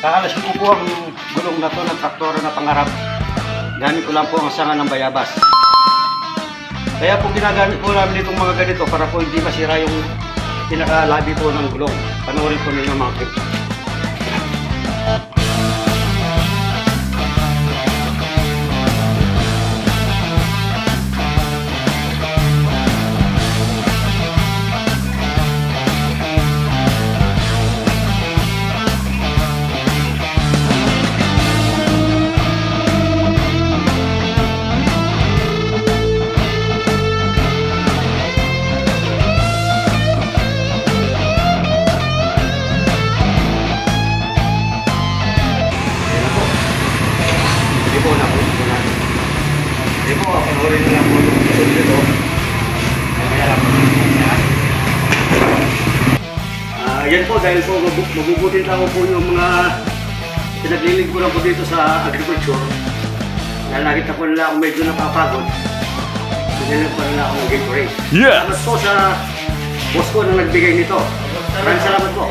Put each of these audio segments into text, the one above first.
Kakalasin ko po ang gulong na to ng traktor na pangarap. Gamit ko lang po ang sanga ng bayabas. Kaya po ginagamit po namin itong mga ganito para po hindi masira yung pinakalabi po ng gulong. Panoorin po ninyo mga clip. Panoorin nyo lang po yung episode nito. Kaya lang po yan po dahil po mabubutin tao po yung mga pinaglilingkuran ko dito sa agriculture. Dahil nakita ko nila ako medyo napapagod. Pinaglilingkuran po nila ako ng Gatorade. Salamat po sa boss ko na nagbigay nito. Maraming salamat po.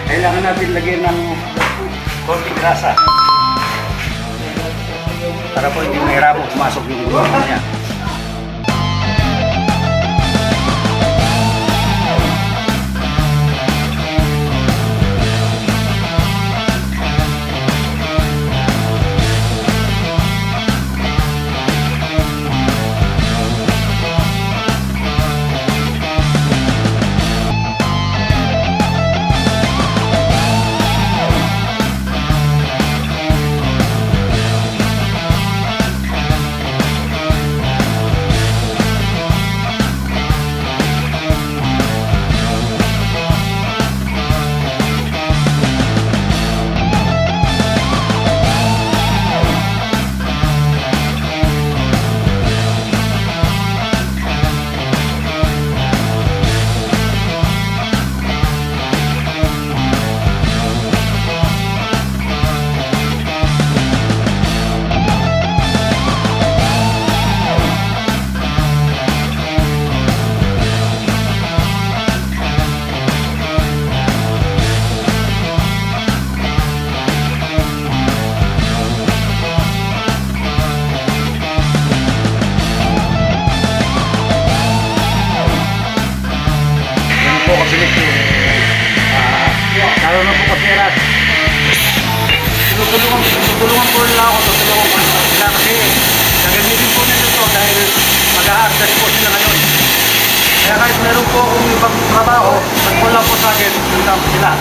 Kailangan natin lagyan ng konting grasa para po hindi mahirapong pumasok yung gulong niya. Lalo na po kaseras. Tutulungan po nila ako. Tutulungan po nila kasi nagamitin po nila ito dahil mag-a-adjust po sila ngayon. Kaya kahit meron po akong ibang trabaho, nagpula po sa akin, tulungan po sila.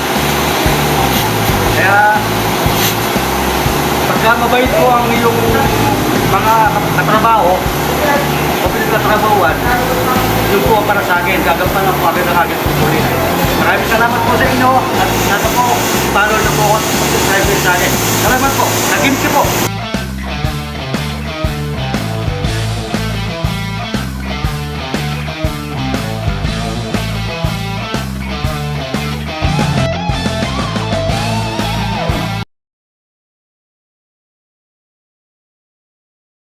Kaya pagka mabait po ang iyong mga katrabaho o pinagkatrabahuan, yun po para sa akin, gagampanan po agad ang aking tutuloy. Maraming salamat po sa inyo at nasa po, follow na po ako, subscribe sa akin. Salamat po, nag-gift po.